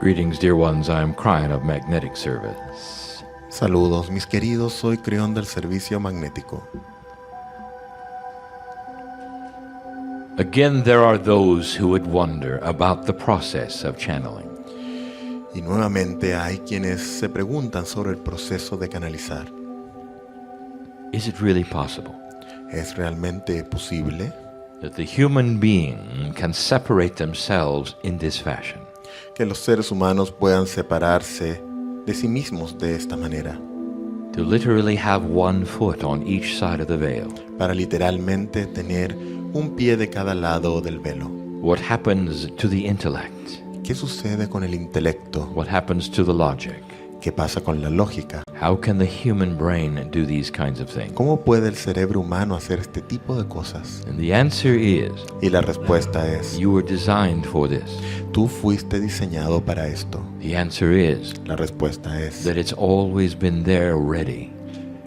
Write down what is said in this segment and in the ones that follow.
Greetings, dear ones. I am Cryon of Magnetic Service. Saludos, mis queridos. Soy Crión del Servicio Magnético. Again, there are those who would wonder about the process of channeling. Y nuevamente hay quienes se preguntan sobre el proceso de canalizar. Is it really possible ¿Es realmente posible that the human being can separate themselves in this fashion? que los seres humanos puedan separarse de sí mismos de esta manera? To literally have one foot on each side of the veil. Para literalmente tener un pie de cada lado del velo. What happens to the intellect? ¿Qué sucede con el intelecto? What happens to the logic? ¿Qué pasa con la lógica? How can the human brain do these kinds of things? ¿Cómo puede el cerebro humano hacer este tipo de cosas? And the answer is, Y la respuesta es, you were designed for this. tú fuiste diseñado para esto. The answer is La respuesta es that it's always been there ready.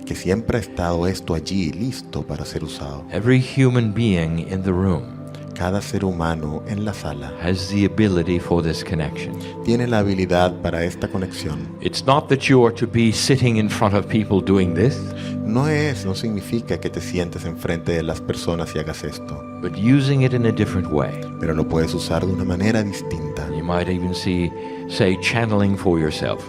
que siempre ha estado esto allí listo para ser usado. Every human being in the room Cada ser humano en la sala has the ability for this connection. tiene la habilidad para esta conexión. It's not that you are to be sitting in front of people doing this, No significa que te sientes enfrente de las personas y hagas esto, but using it in a different way. pero lo puedes usar de una manera distinta. You might even say channeling for yourself.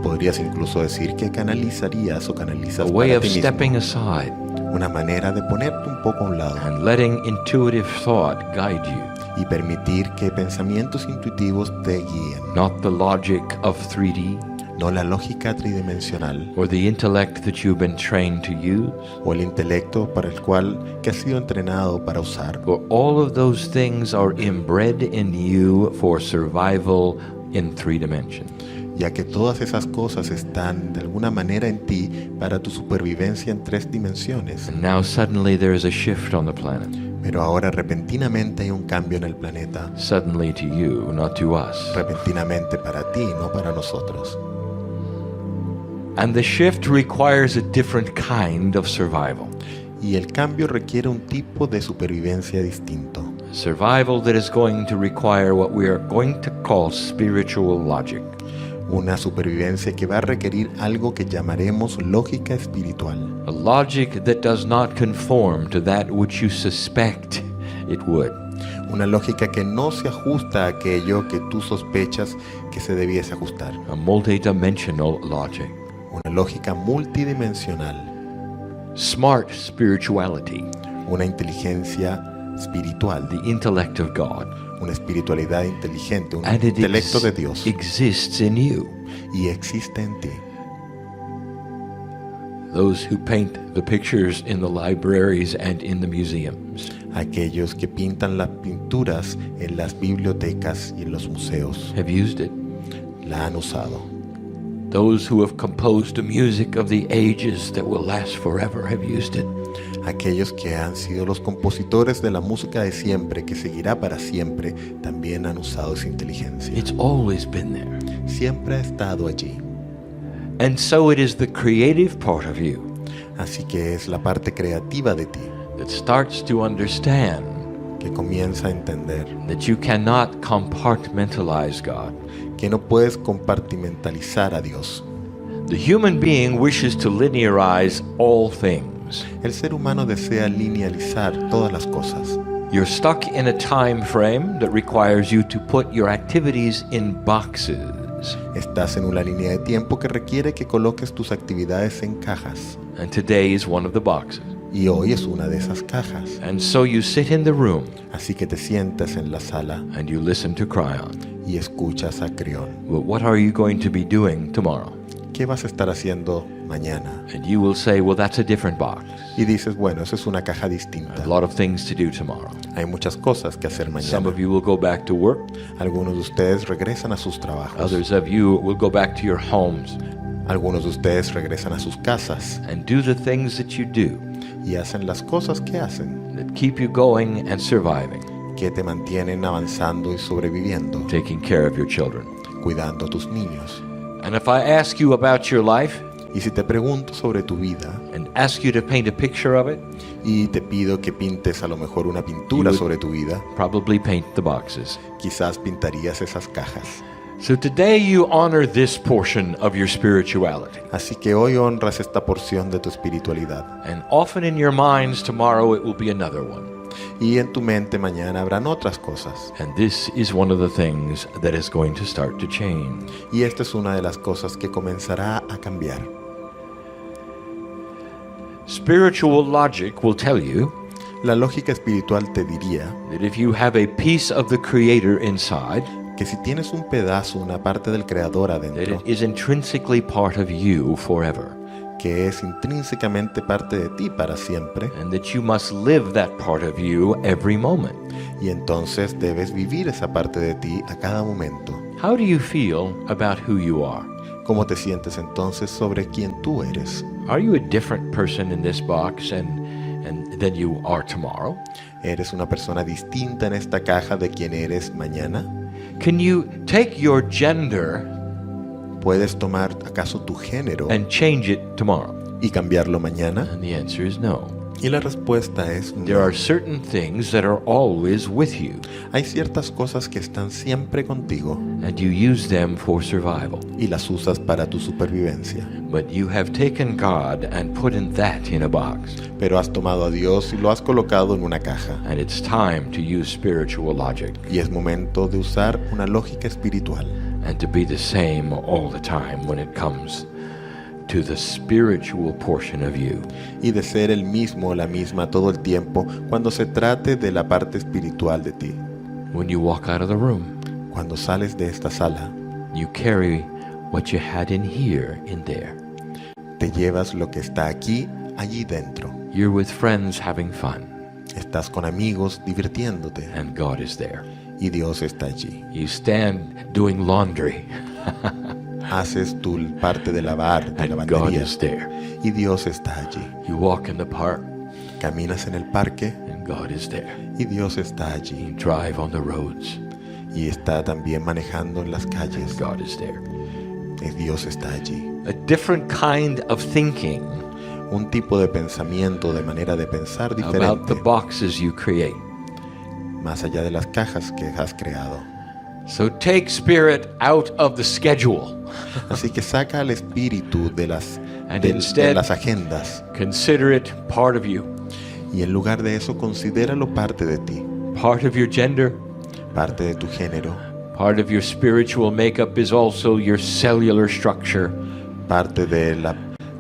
Podrías incluso decir que canalizarías o A canalizas way para of ti stepping mismo. aside Una manera de ponerte un poco a un lado and letting intuitive thought guide you, y permitir que pensamientos intuitivos te guíen. not the logic of 3D No la lógica tridimensional or the intellect that you've been trained to use, o el intelecto para el cual que has sido entrenado para usar. for all of those things are inbred in you for survival in 3 dimensions. Ya que todas esas cosas están de alguna manera en ti para tu supervivencia en 3 dimensiones. And now suddenly there is a shift on the planet. Pero ahora repentinamente hay un cambio en el planeta. Suddenly to you, not to us. Repentinamente para ti, no para nosotros. And the shift requires a different kind of survival. Y el cambio requiere un tipo de supervivencia distinto. Survival that is going to require what we are going to call spiritual logic. Una supervivencia que va a requerir algo que llamaremos lógica espiritual. A logic that does not conform to that which you suspect it would. Una lógica que no se ajusta a aquello que tú sospechas que se debiese ajustar. A multidimensional logic. Una lógica multidimensional. Smart spirituality. Una inteligencia espiritual. The intellect of God. Una espiritualidad inteligente, un And it intelecto de Dios. exists in you. Y existe en ti. Those who paint the pictures in the libraries and in the museums Aquellos que pintan las pinturas en las bibliotecas y en los museos have used it. la han usado. Those who have composed the music of the ages that will last forever have used it. Aquellos que han sido los compositores de la música de siempre, que seguirá para siempre, también han usado esa inteligencia. It's always been there. Siempre ha estado allí. And so it is the creative part of you Así que es la parte creativa de ti that starts to understand que comienza a entender that you cannot compartmentalize God. que no puedes compartimentalizar a Dios. The human being wishes to linearize all things. El ser humano desea linealizar todas las cosas. You're stuck in a time frame that requires you to put your activities in boxes. Estás en una línea de tiempo que requiere que coloques tus actividades en cajas. And today is one of the boxes. Y hoy es una de esas cajas. And so you sit in the room Así que te sientas en la sala and you listen to Cryon. y escuchas a Crión. Well, what are you going to be doing tomorrow? ¿Qué vas a estar haciendo mañana? And you will say, well, that's a different box. Y dices, bueno, eso es una caja A distinta. lot of things to do tomorrow. Hay muchas cosas que hacer Some mañana. of you will go back to work. Algunos de ustedes regresan a sus trabajos. Others of you will go back to your homes Algunos de ustedes regresan a sus casas and do the things that you do y hacen las cosas que hacen, that keep you going and surviving, que te mantienen avanzando y sobreviviendo, taking care of your children. cuidando a tus niños. And if I ask you about your life Y si te pregunto sobre tu vida and ask you to paint a picture of it, y te pido que pintes a lo mejor una pintura You would- sobre tu vida, probably paint the boxes. quizás pintarías esas cajas. So today you honor this portion of your spirituality. Así que hoy honras esta porción de tu espiritualidad. And often in your minds, tomorrow it will be another one. Y en tu mente mañana habrán otras cosas. And this is one of the things that is going to start to change. Y esta es una de las cosas que comenzará a cambiar. Spiritual logic will tell you La lógica espiritual te diría that if you have a piece of the Creator inside, que si tienes un pedazo, una parte del Creador that adentro, it is intrinsically part of you forever, que es intrínsecamente parte de ti para siempre, and that you must live that part of you every moment. y entonces debes vivir esa parte de ti a cada momento. How do you feel about who you are? ¿Cómo te sientes entonces sobre quién tú eres? Are you a different person in this box and than you are tomorrow? ¿Eres una persona distinta en esta caja de quién eres mañana? Can you take your gender ¿Puedes tomar acaso tu género and change it tomorrow? y cambiarlo mañana? And the answer is no. Y la respuesta es There no. are certain things that are always with you, Hay ciertas cosas que están siempre contigo and you use them for survival. y las usas para tu supervivencia. But you have taken God and put that in a box, Pero has tomado a Dios y lo has colocado en una caja. and it's time to use spiritual logic Y es momento de usar una lógica espiritual and to be the same all the time when it comes to the spiritual portion of you. y de ser el mismo o la misma todo el tiempo cuando se trate de la parte espiritual de ti. When you walk out of the room, Cuando sales de esta sala, you carry what you had in here in there. te llevas lo que está aquí, allí dentro. You're with friends having fun, Estás con amigos divirtiéndote and God is there. y Dios está allí. You stand doing laundry, Haces tu parte de lavar, de and God lavandería is there. y Dios está allí. You walk in the park, Caminas en el parque and God is there. y Dios está allí. You drive on the roads, Y está también manejando en las calles. God is there. Dios está allí. A different kind of thinking Un tipo de pensamiento, de manera de pensar about diferente, the boxes you create. más allá de las cajas que has creado. So take spirit out of the schedule. Así que saca al espíritu de las, And de instead- las agendas Consider it part of you, y en lugar de eso considéralo parte de ti, part of your gender, parte de tu género, part of your spiritual makeup is also your cellular structure. parte del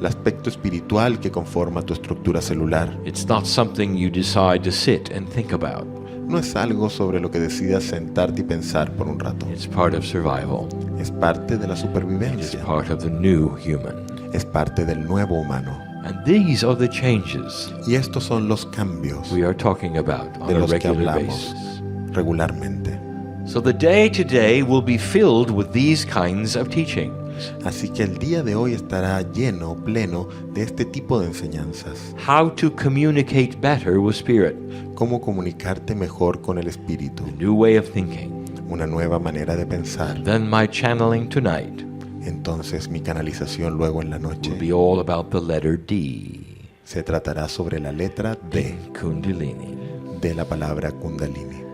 aspecto espiritual que conforma tu estructura celular. It's not something you decide to sit and think about. No es algo sobre lo que decidas sentarte y pensar por un rato. It's part of survival. Es parte de la It's supervivencia. part of the new human. Es parte del nuevo humano. And these are the changes Y estos son los cambios we are talking about on de a los que regular hablamos basis. regularmente. So the day today will be filled with these kinds of teachings. Así que el día de hoy estará lleno, pleno de este tipo de enseñanzas. How to communicate better with spirit. Cómo comunicarte mejor con el espíritu. A new way of thinking. Una nueva manera de pensar. Then my channeling tonight Entonces mi canalización luego en la noche will be all about the letter D se tratará sobre la letra D in Kundalini. de la palabra Kundalini.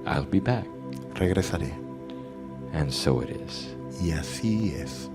I'll be back. Regresaré. And so it is. Y así es.